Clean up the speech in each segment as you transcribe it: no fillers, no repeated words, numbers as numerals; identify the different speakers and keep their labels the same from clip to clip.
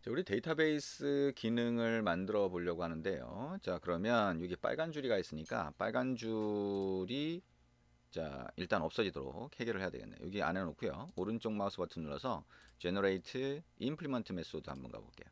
Speaker 1: 자, 우리 데이터베이스 기능을 만들어 보려고 하는데요. 자, 그러면 여기 빨간 줄이가 있으니까 빨간 줄이 자, 일단 없어지도록 해결을 해야 되겠네요. 여기 안에 놓고요. 오른쪽 마우스 버튼 눌러서 Generate Implement Method 한번 가볼게요.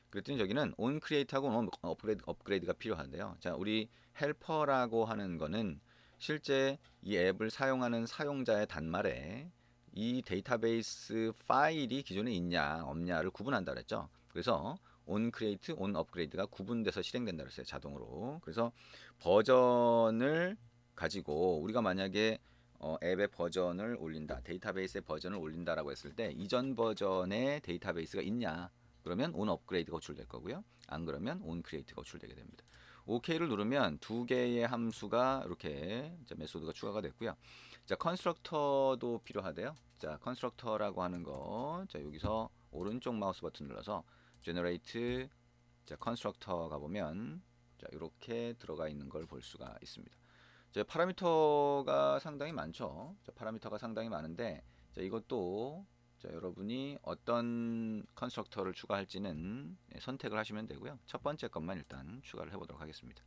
Speaker 1: 그랬더니 저기는 on create하고 on 업그레이드가 필요한데요. 자, 우리 헬퍼라고 하는 거는 실제 이 앱을 사용하는 사용자의 단말에 이 데이터베이스 파일이 기존에 있냐 없냐를 구분한다 그랬죠. 그래서 on create, on upgrade가 구분돼서 실행된다 그랬어요. 자동으로. 그래서 버전을 가지고 우리가 만약에 앱의 버전을 올린다, 데이터베이스의 버전을 올린다라고 했을 때 이전 버전의 데이터베이스가 있냐? 그러면 on 업그레이드가 호출될 거고요. 안 그러면 on create가 호출되게 됩니다. OK를 누르면 두 개의 함수가 이렇게 메소드가 추가가 됐고요. 자, 컨스트럭터도 필요하대요. 자, 컨스트럭터라고 하는 거, 자, 여기서 오른쪽 마우스 버튼 눌러서 generate, 자, 컨스트럭터 가보면 자, 이렇게 들어가 있는 걸 볼 수가 있습니다. 자, 파라미터가 상당히 많죠. 자, 파라미터가 상당히 많은데 자, 이것도 자, 여러분이 어떤 컨스트럭터를 추가할지는 선택을 하시면 되고요. 첫 번째 것만 일단 추가를 해보도록 하겠습니다.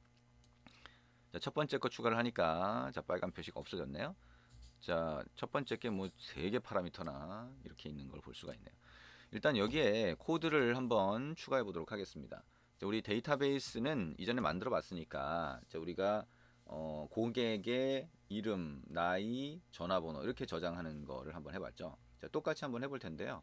Speaker 1: 자, 첫 번째 거 추가를 하니까 자, 빨간 표시가 없어졌네요. 자, 첫 번째 게 뭐 세 개 파라미터나 이렇게 있는 걸 볼 수가 있네요. 일단 여기에 코드를 한번 추가해 보도록 하겠습니다. 자, 우리 데이터베이스는 이전에 만들어 봤으니까 자, 우리가 고객의 이름, 나이, 전화번호 이렇게 저장하는 거를 한번 해봤죠. 자, 똑같이 한번 해볼 텐데요.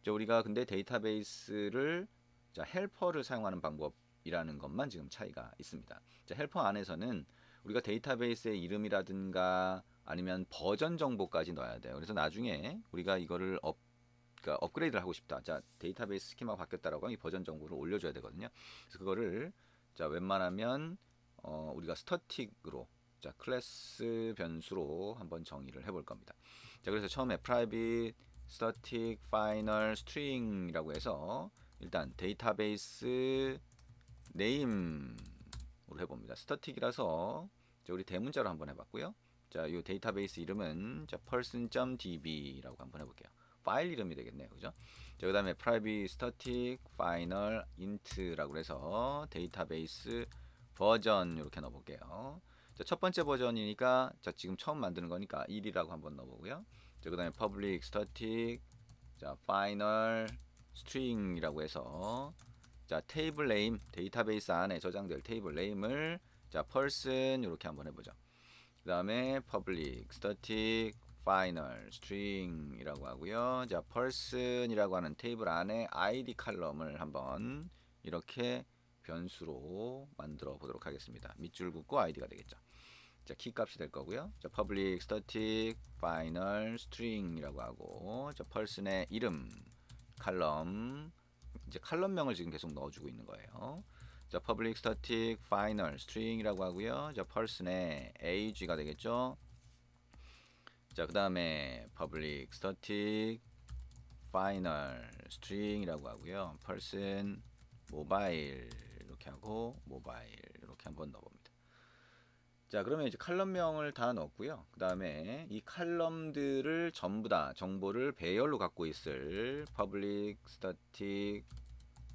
Speaker 1: 자, 우리가 근데 데이터베이스를 자, 헬퍼를 사용하는 방법이라는 것만 지금 차이가 있습니다. 자, 헬퍼 안에서는 우리가 데이터베이스의 이름이라든가 아니면 버전 정보까지 넣어야 돼요. 그래서 나중에 우리가 이거를 그러니까 업그레이드를 하고 싶다. 자, 데이터베이스 스키마가 바뀌었다라고 하면 이 버전 정보를 올려줘야 되거든요. 그래서 그거를 자, 웬만하면 우리가 스태틱으로 자, 클래스 변수로 한번 정의를 해볼 겁니다. 자, 그래서 처음에 private, static, final, string이라고 해서 일단 데이터베이스 네임으로 해봅니다. 스태틱이라서 우리 대문자로 한번 해봤고요. 자, 이 데이터베이스 이름은 자, person.db라고 한번 해볼게요. 파일 이름이 되겠네요. 그죠? 자, 그 다음에 private, static, final, int라고 해서 데이터베이스 버전 이렇게 넣어볼게요. 자, 첫 번째 버전이니까 자, 지금 처음 만드는 거니까 1이라고 한번 넣어보고요. 자, 그 다음에 public, static, 자, final, string이라고 해서 자, 테이블 네임, 데이터베이스 안에 저장될 테이블 네임을 자, person 이렇게 한번 해보죠. 그 다음에 public, static, final, string이라고 하고요. 자, person이라고 하는 테이블 안에 id 칼럼을 한번 이렇게 변수로 만들어 보도록 하겠습니다. 밑줄 긋고 id가 되겠죠. 자, 키 값이 될 거고요. 자, public, static, final, string이라고 하고 자, person의 이름 칼럼 이제 칼럼명을 지금 계속 넣어주고 있는 거예요. 자, public, static, final, string이라고 하고요. 자, person의 age가 되겠죠. 자, 그 다음에 public, static, final, string이라고 하고요. person, mobile 이렇게 하고 mobile 이렇게 한번 넣어봅니다. 자, 그러면 이제 칼럼명을 다 넣었고요. 그 다음에 이 칼럼들을 전부 다 정보를 배열로 갖고 있을 public, static,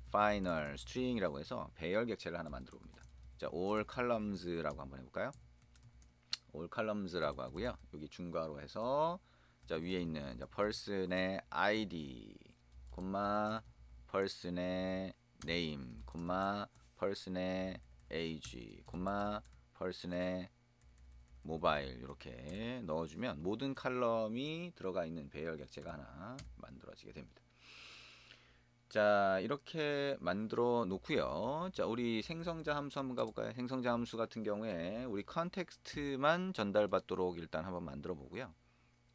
Speaker 1: final, string이라고 해서 배열 객체를 하나 만들어 봅니다. 자, all columns라고 한번 해볼까요? all columns라고 하고요. 여기 중괄호 해서 자, 위에 있는 자, person의 id, person의 name, person의 age, person의 모바일 이렇게 넣어주면 모든 칼럼이 들어가 있는 배열 객체가 하나 만들어지게 됩니다. 자, 이렇게 만들어 놓고요. 자, 우리 생성자 함수 한번 가볼까요? 생성자 함수 같은 경우에 우리 컨텍스트만 전달받도록 일단 한번 만들어 보고요.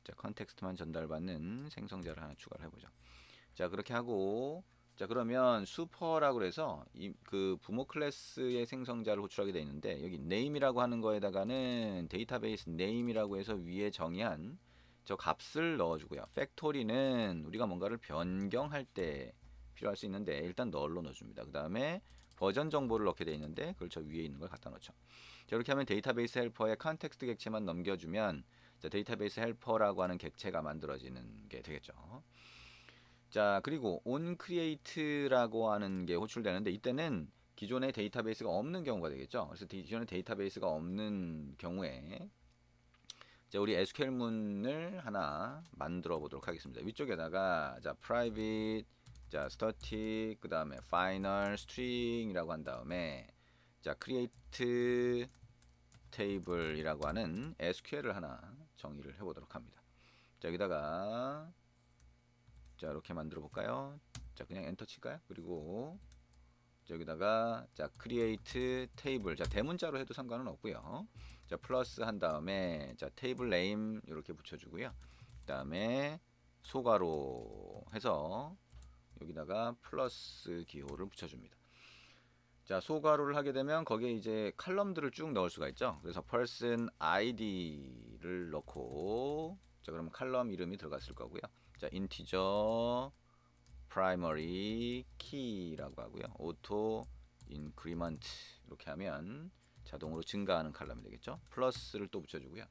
Speaker 1: 자, 컨텍스트만 전달받는 생성자를 하나 추가를 해보죠. 자, 그렇게 하고 자, 그러면 슈퍼라고 해서 그 부모 클래스의 생성자를 호출하게 되어 있는데 여기 name이라고 하는 거에다가는 데이터베이스 name이라고 해서 위에 정의한 저 값을 넣어주고요. 팩토리는 우리가 뭔가를 변경할 때 필요할 수 있는데 일단 널로 넣어줍니다. 그 다음에 버전 정보를 넣게 되어 있는데 그걸 저 위에 있는 걸 갖다 놓죠. 자, 이렇게 하면 데이터베이스 헬퍼의 컨텍스트 객체만 넘겨주면 자, 데이터베이스 헬퍼라고 하는 객체가 만들어지는 게 되겠죠. 자, 그리고 onCreate라고 하는 게 호출되는데 이때는 기존의 데이터베이스가 없는 경우가 되겠죠. 그래서 기존의 데이터베이스가 없는 경우에 자, 우리 SQL 문을 하나 만들어 보도록 하겠습니다. 위쪽에다가 자, private, 자, static, 그 다음에 final, string이라고 한 다음에 자, create table이라고 하는 SQL을 하나 정의를 해보도록 합니다. 자, 여기다가 자, 이렇게 만들어 볼까요? 자, 그냥 엔터 칠까요? 그리고 여기다가 자, create table, 자, 대문자로 해도 상관은 없고요. 자, 플러스 한 다음에 자, table name 이렇게 붙여주고요. 그 다음에 소괄호 해서 여기다가 플러스 기호를 붙여줍니다. 자, 소괄호를 하게 되면 거기에 이제 칼럼들을 쭉 넣을 수가 있죠. 그래서 person id를 넣고 자, 그러면 칼럼 이름이 들어갔을 거고요. 자, integer primary key라고 하고요. auto increment 이렇게 하면 자동으로 증가하는 칼럼이 되겠죠. 플러스를 또 붙여주고요.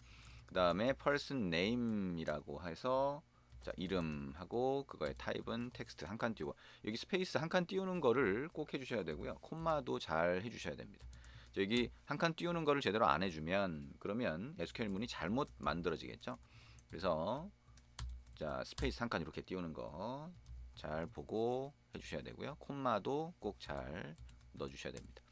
Speaker 1: 그 다음에 person name이라고 해서 자, 이름하고 그거의 타입은 텍스트 한 칸 띄우고 여기 스페이스 한 칸 띄우는 거를 꼭 해주셔야 되고요. 콤마도 잘 해주셔야 됩니다. 여기 한 칸 띄우는 거를 제대로 안 해주면 그러면 SQL 문이 잘못 만들어지겠죠. 그래서 자, 스페이스 한 칸 이렇게 띄우는 거 잘 보고 해주셔야 되고요. 콤마도 꼭 잘 넣어주셔야 됩니다.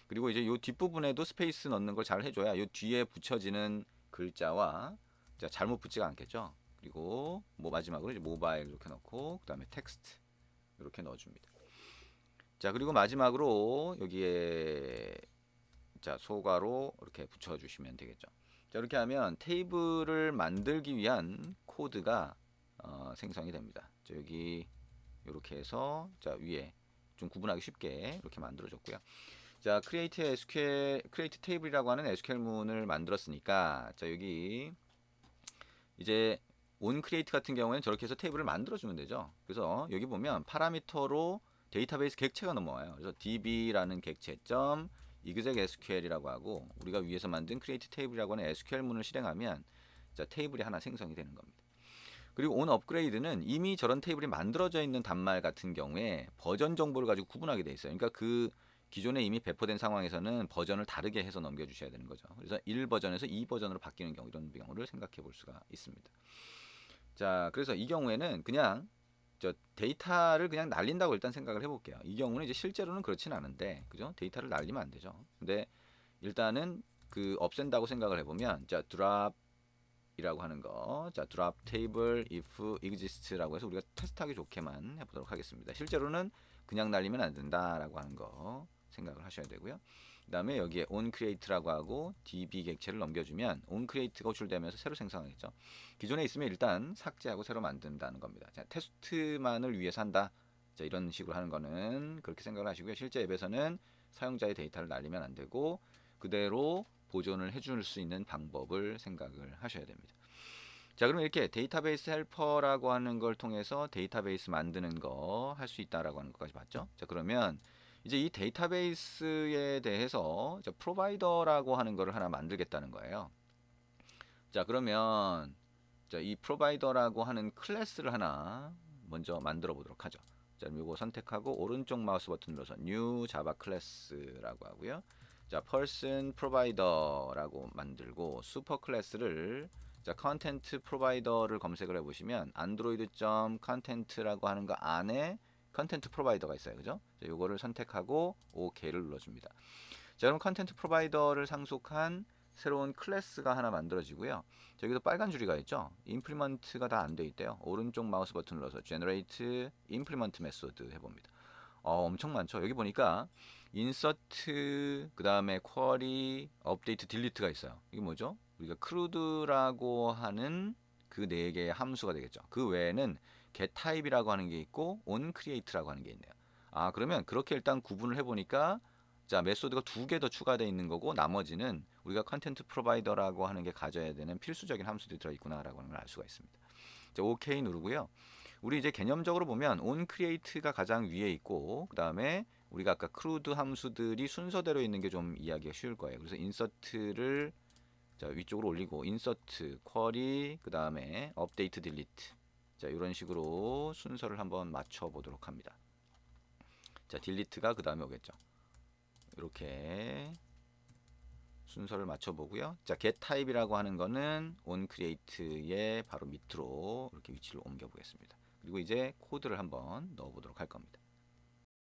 Speaker 1: 그리고 이제 이 뒷부분에도 스페이스 넣는 걸 잘 해줘야 이 뒤에 붙여지는 글자와 자, 잘못 붙지가 않겠죠. 그리고 뭐 마지막으로 이제 모바일 이렇게 넣고 그 다음에 텍스트 이렇게 넣어줍니다. 자, 그리고 마지막으로 여기에 자, 소괄호 이렇게 붙여주시면 되겠죠. 자, 이렇게 하면 테이블을 만들기 위한 코드가 생성이 됩니다. 자, 여기 이렇게 해서 자, 위에 좀 구분하기 쉽게 이렇게 만들어줬고요. 자, create table이라고 하는 SQL 문을 만들었으니까 자, 여기 이제 onCreate 같은 경우에는 저렇게 해서 테이블을 만들어주면 되죠. 그래서 여기 보면 파라미터로 데이터베이스 객체가 넘어와요. 그래서 db라는 객체점 execSQL이라고 하고 우리가 위에서 만든 create table이라고 하는 SQL 문을 실행하면 자, 테이블이 하나 생성이 되는 겁니다. 그리고 on 업그레이드는 이미 저런 테이블이 만들어져 있는 단말 같은 경우에 버전 정보를 가지고 구분하게 돼 있어요. 그러니까 그 기존에 이미 배포된 상황에서는 버전을 다르게 해서 넘겨주셔야 되는 거죠. 그래서 1버전에서 2버전으로 바뀌는 경우 이런 경우를 생각해 볼 수가 있습니다. 자, 그래서 이 경우에는 그냥 저 데이터를 그냥 날린다고 일단 생각을 해볼게요. 이 경우는 이제 실제로는 그렇진 않은데, 그죠? 데이터를 날리면 안 되죠. 근데 일단은 그 없앤다고 생각을 해보면, 자, drop이라고 하는 거, 자, drop table if exist라고 해서 우리가 테스트하기 좋게만 해보도록 하겠습니다. 실제로는 그냥 날리면 안 된다라고 하는 거 생각을 하셔야 되고요. 그 다음에 여기에 onCreate라고 하고 db 객체를 넘겨주면 onCreate가 호출되면서 새로 생성하겠죠. 기존에 있으면 일단 삭제하고 새로 만든다는 겁니다. 자, 테스트만을 위해서 한다. 자, 이런 식으로 하는 거는 그렇게 생각을 하시고요. 실제 앱에서는 사용자의 데이터를 날리면 안 되고 그대로 보존을 해줄 수 있는 방법을 생각을 하셔야 됩니다. 자, 그럼 이렇게 데이터베이스 헬퍼라고 하는 걸 통해서 데이터베이스 만드는 거 할 수 있다라고 하는 것까지 봤죠. 자, 그러면 이제 이 데이터베이스에 대해서 프로바이더라고 하는 거를 하나 만들겠다는 거예요. 자, 그러면 자, 이 프로바이더라고 하는 클래스를 하나 먼저 만들어 보도록 하죠. 자, 이거 선택하고 오른쪽 마우스 버튼 눌러서 new java 클래스라고 하고요. 자, person provider라고 만들고 슈퍼 클래스를 자, 컨텐트 프로바이더를 검색을 해 보시면 android.content라고 하는 거 안에 컨텐트 프로바이더가 있어요. 그죠? 자, 요거를 선택하고 OK를 눌러 줍니다. 자, 그럼 컨텐트 프로바이더를 상속한 새로운 클래스가 하나 만들어지고요. 저기도 빨간 줄이가 있죠. 임플리먼트가 다 안 돼 있대요. 오른쪽 마우스 버튼 눌러서 generate implement method 해봅니다. 엄청 많죠. 여기 보니까 insert 그 다음에 query, update, delete가 있어요. 이게 뭐죠? 우리가 crude라고 하는 그 네 개의 함수가 되겠죠. 그 외에는 getType이라고 하는 게 있고 onCreate라고 하는 게 있네요. 아, 그러면 그렇게 일단 구분을 해보니까 자, 메소드가 두 개 더 추가되어 있는 거고 나머지는 우리가 컨텐트 프로바이더라고 하는 게 가져야 되는 필수적인 함수들이 들어있구나라고 하는 걸 알 수가 있습니다. 자, OK 누르고요. 우리 이제 개념적으로 보면 onCreate가 가장 위에 있고 그 다음에 우리가 아까 CRUD 함수들이 순서대로 있는 게 좀 이해하기가 쉬울 거예요. 그래서 insert를 자, 위쪽으로 올리고 insert, query, 그 다음에 update, delete 자, 이런 식으로 순서를 한번 맞춰 보도록 합니다. 자, 딜리트가 그 다음에 오겠죠. 이렇게 순서를 맞춰 보고요. 자, get 타입이라고 하는 거는 on create의 바로 밑으로 이렇게 위치를 옮겨 보겠습니다. 그리고 이제 코드를 한번 넣어 보도록 할 겁니다.